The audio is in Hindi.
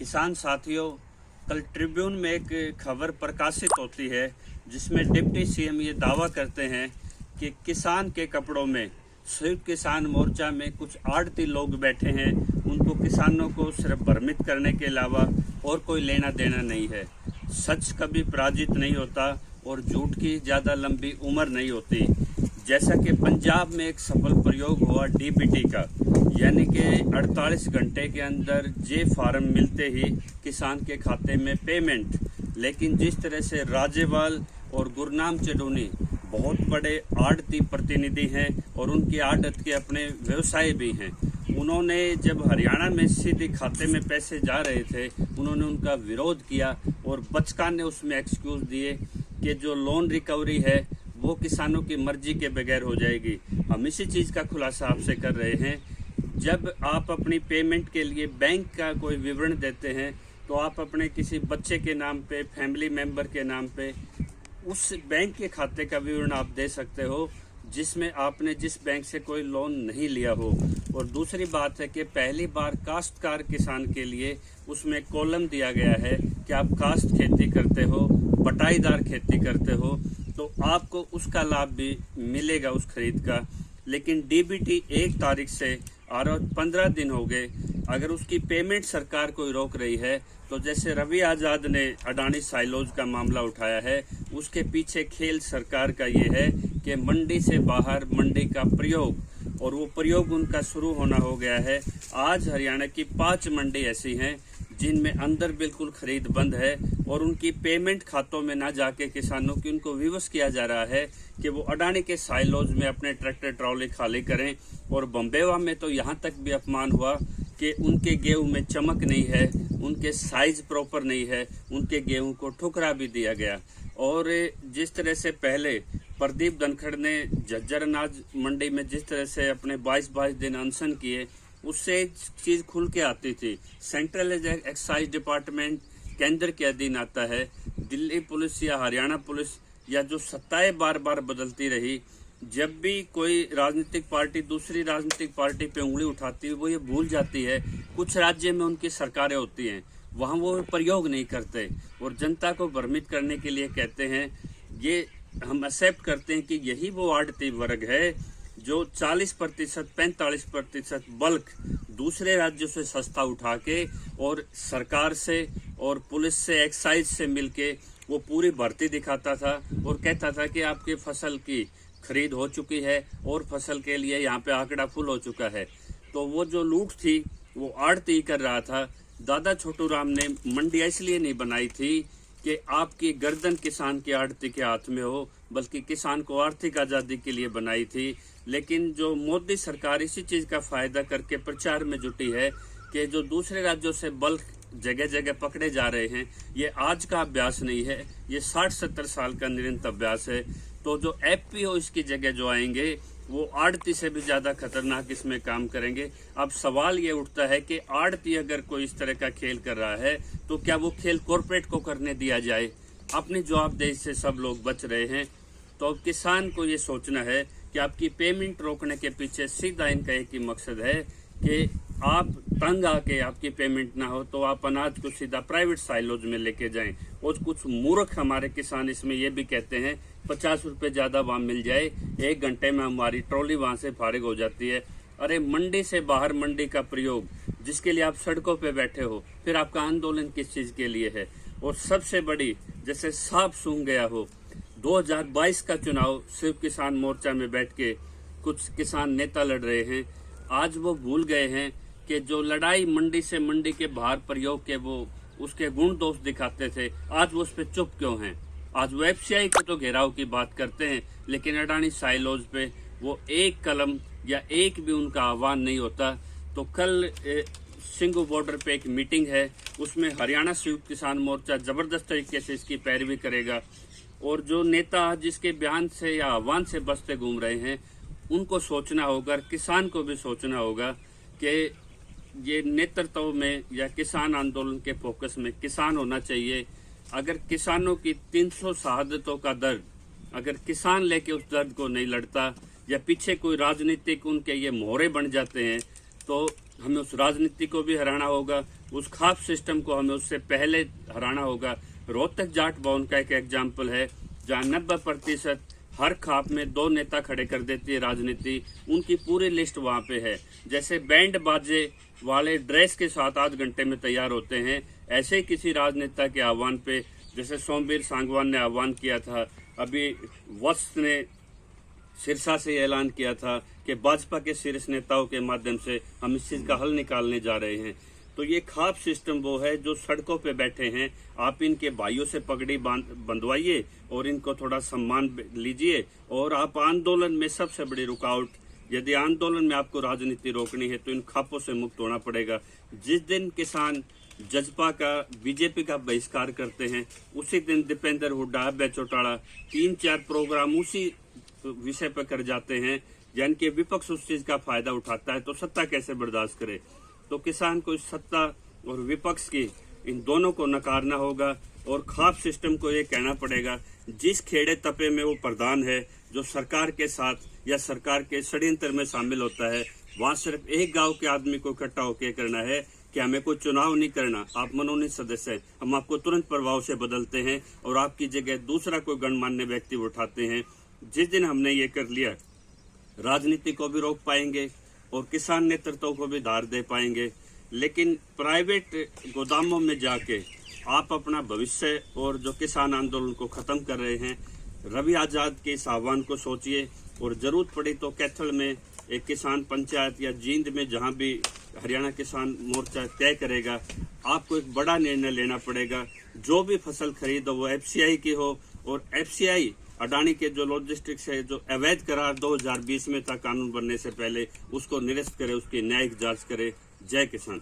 किसान साथियों, कल ट्रिब्यून में एक खबर प्रकाशित होती है जिसमें डिप्टी सीएम ये दावा करते हैं कि किसान के कपड़ों में संयुक्त किसान मोर्चा में कुछ आड़ती लोग बैठे हैं। उनको किसानों को सिर्फ भ्रमित करने के अलावा और कोई लेना देना नहीं है। सच कभी पराजित नहीं होता और झूठ की ज़्यादा लंबी उम्र नहीं होती। जैसा कि पंजाब में एक सफल प्रयोग हुआ डीबीटी का, यानी कि 48 घंटे के अंदर जे फार्म मिलते ही किसान के खाते में पेमेंट। लेकिन जिस तरह से राजेवाल और गुरनाम चडूनी बहुत बड़े आड़ती प्रतिनिधि हैं और उनकी आड़त के अपने व्यवसाय भी हैं, उन्होंने जब हरियाणा में सीधे खाते में पैसे जा रहे थे, उन्होंने उनका विरोध किया और बचकाने उसमें एक्सक्यूज दिए कि जो लोन रिकवरी है वो किसानों की मर्जी के बगैर हो जाएगी। हम इसी चीज़ का खुलासा आपसे कर रहे हैं। जब आप अपनी पेमेंट के लिए बैंक का कोई विवरण देते हैं तो आप अपने किसी बच्चे के नाम पे, फैमिली मेंबर के नाम पे उस बैंक के खाते का विवरण आप दे सकते हो जिसमें आपने जिस बैंक से कोई लोन नहीं लिया हो। और दूसरी बात है कि पहली बार काश्तकार किसान के लिए उसमें कॉलम दिया गया है कि आप काश्त खेती करते हो, बटाईदार खेती करते हो, तो आपको उसका लाभ भी मिलेगा उस खरीद का। लेकिन डीबीटी 1 तारीख से और 15 दिन हो गए, अगर उसकी पेमेंट सरकार कोई रोक रही है तो जैसे रवि आजाद ने अडानी साइलोज का मामला उठाया है, उसके पीछे खेल सरकार का ये है कि मंडी से बाहर मंडी का प्रयोग, और वो प्रयोग उनका शुरू होना हो गया है। आज हरियाणा की 5 मंडी ऐसी हैं जिनमें अंदर बिल्कुल खरीद बंद है और उनकी पेमेंट खातों में ना जाके किसानों की उनको विवश किया जा रहा है कि वो अडानी के साइलोज में अपने ट्रैक्टर ट्रॉली खाली करें। और बम्बेवा में तो यहाँ तक भी अपमान हुआ कि उनके गेहूं में चमक नहीं है, उनके साइज प्रॉपर नहीं है, उनके गेहूं को ठुकरा भी दिया गया। और जिस तरह से पहले प्रदीप धनखड़ ने झज्जर अनाज मंडी में जिस तरह से अपने 22-22 दिन अनशन किए, उससे चीज खुल के आती थी। सेंट्रल एक्साइज डिपार्टमेंट केंद्र के अधीन आता है। दिल्ली पुलिस या हरियाणा पुलिस या जो सत्ताएं बार बार बदलती रही, जब भी कोई राजनीतिक पार्टी दूसरी राजनीतिक पार्टी पे उंगली उठाती है वो ये भूल जाती है कुछ राज्य में उनकी सरकारें होती हैं, वहाँ वो प्रयोग नहीं करते और जनता को भ्रमित करने के लिए कहते हैं। ये हम एक्सेप्ट करते हैं कि यही वो आड़ती वर्ग है जो 40%, 45% बल्क दूसरे राज्यों से सस्ता उठा के और सरकार से और पुलिस से, एक्साइज से मिलके वो पूरी भर्ती दिखाता था और कहता था कि आपकी फसल की खरीद हो चुकी है और फसल के लिए यहाँ पे आंकड़ा फुल हो चुका है। तो वो जो लूट थी वो आड़ती कर रहा था। दादा छोटू राम ने मंडियाँ इसलिए नहीं बनाई थी कि आपकी गर्दन किसान की आड़ती के हाथ में हो, बल्कि किसान को आर्थिक आज़ादी के लिए बनाई थी। लेकिन जो मोदी सरकार इसी चीज़ का फायदा करके प्रचार में जुटी है कि जो दूसरे राज्यों से बल्क जगह जगह पकड़े जा रहे हैं, ये आज का अभ्यास नहीं है, ये 60-70 साल का निरंतर अभ्यास है। तो जो एफपीओ इसकी जगह जो आएंगे वो आड़ती से भी ज़्यादा खतरनाक इसमें काम करेंगे। अब सवाल ये उठता है कि आड़ती अगर कोई इस तरह का खेल कर रहा है तो क्या वो खेल कॉरपोरेट को करने दिया जाए? अपनी जवाबदेही से सब लोग बच रहे हैं। तो अब किसान को ये सोचना है कि आपकी पेमेंट रोकने के पीछे सीधा इनका एक ही मकसद है कि आप तंग आके आपकी पेमेंट ना हो तो आप अनाज को सीधा प्राइवेट साइलोज में लेके जाएं। और कुछ मूर्ख हमारे किसान इसमें ये भी कहते हैं 50 रुपये ज़्यादा वहाँ मिल जाए, 1 घंटे में हमारी ट्रॉली वहाँ से फारिग हो जाती है। अरे मंडी से बाहर मंडी का प्रयोग जिसके लिए आप सड़कों पे बैठे हो, फिर आपका आंदोलन किस चीज़ के लिए है? और सबसे बड़ी, जैसे सांप सूंघ गया हो, 2022 का चुनाव सिर्फ किसान मोर्चा में बैठ के कुछ किसान नेता लड़ रहे हैं। आज वो भूल गए हैं कि जो लड़ाई मंडी से मंडी के बाहर प्रयोग के वो उसके गुण दोष दिखाते थे, आज वो उस पर चुप क्यों हैं? आज वो एफसीआई को तो घेराव की बात करते हैं, लेकिन अडानी साइलोज पे वो एक कलम या एक भी उनका आह्वान नहीं होता। तो कल सिंगू बॉर्डर पे एक मीटिंग है, उसमें हरियाणा संयुक्त किसान मोर्चा जबरदस्त तरीके से इसकी पैरवी करेगा। और जो नेता जिसके बयान से या आह्वान से बसते घूम रहे हैं, उनको सोचना होगा, किसान को भी सोचना होगा कि ये नेतृत्व में या किसान आंदोलन के फोकस में किसान होना चाहिए। अगर किसानों की 300 शहादतों का दर्द अगर किसान लेके उस दर्द को नहीं लड़ता या पीछे कोई राजनीतिक उनके ये मोहरे बन जाते हैं, तो हमें उस राजनीति को भी हराना होगा, उस खाप सिस्टम को हमें उससे पहले हराना होगा। रोहतक जाट भवन का एक एग्जाम्पल है, जहाँ 90% हर खाप में 2 नेता खड़े कर देती है राजनीति। उनकी पूरी लिस्ट वहां पे है। जैसे बैंड बाजे वाले ड्रेस के साथ 8 घंटे में तैयार होते हैं, ऐसे ही किसी राजनेता के आह्वान पे, जैसे सोमवीर सांगवान ने आह्वान किया था, अभी वत्स ने सिरसा से ऐलान किया था कि भाजपा के शीर्ष नेताओं के माध्यम से हम इस चीज का हल निकालने जा रहे हैं। तो ये खाप सिस्टम वो है जो सड़कों पे बैठे हैं। आप इनके भाइयों से पगड़ी बंधवाइए और इनको थोड़ा सम्मान लीजिए, और आप आंदोलन में सबसे बड़ी रुकावट, यदि आंदोलन में आपको राजनीति रोकनी है तो इन खापों से मुक्त होना पड़ेगा। जिस दिन किसान जजपा का, बीजेपी का बहिष्कार करते हैं, उसी दिन दीपेंद्र हुड्डा, अभय चौटाला 3-4 प्रोग्राम उसी विषय पर कर जाते हैं, यानी कि विपक्ष उस चीज का फायदा उठाता है, तो सत्ता कैसे बर्दाश्त करे। तो किसान को इस सत्ता और विपक्ष की, इन दोनों को नकारना होगा, और खाप सिस्टम को ये कहना पड़ेगा, जिस खेड़े तपे में वो प्रधान है, जो सरकार के साथ या सरकार के षड्यंत्र में शामिल होता है, वहां सिर्फ एक गांव के आदमी को इकट्ठा होकर करना है कि हमें कोई चुनाव नहीं करना, आप मनोनीत सदस्य हैं, हम आपको तुरंत प्रभाव से बदलते हैं और आपकी जगह दूसरा कोई गणमान्य व्यक्ति उठाते हैं। जिस दिन हमने ये कर लिया, राजनीति को भी रोक पाएंगे और किसान नेतृत्व को भी धार दे पाएंगे। लेकिन प्राइवेट गोदामों में जाके आप अपना भविष्य और जो किसान आंदोलन को खत्म कर रहे हैं, रवि आजाद के इस आह्वान को सोचिए, और जरूरत पड़ी तो कैथल में एक किसान पंचायत या जींद में, जहां भी हरियाणा किसान मोर्चा तय करेगा, आपको एक बड़ा निर्णय लेना पड़ेगा। जो भी फसल खरीदो वो एफसीआई की हो, और एफसीआई अडानी के जो लॉजिस्टिक्स है, जो अवैध करार 2020 में था कानून बनने से पहले, उसको निरस्त करे, उसकी न्यायिक जांच करे। जय किसान।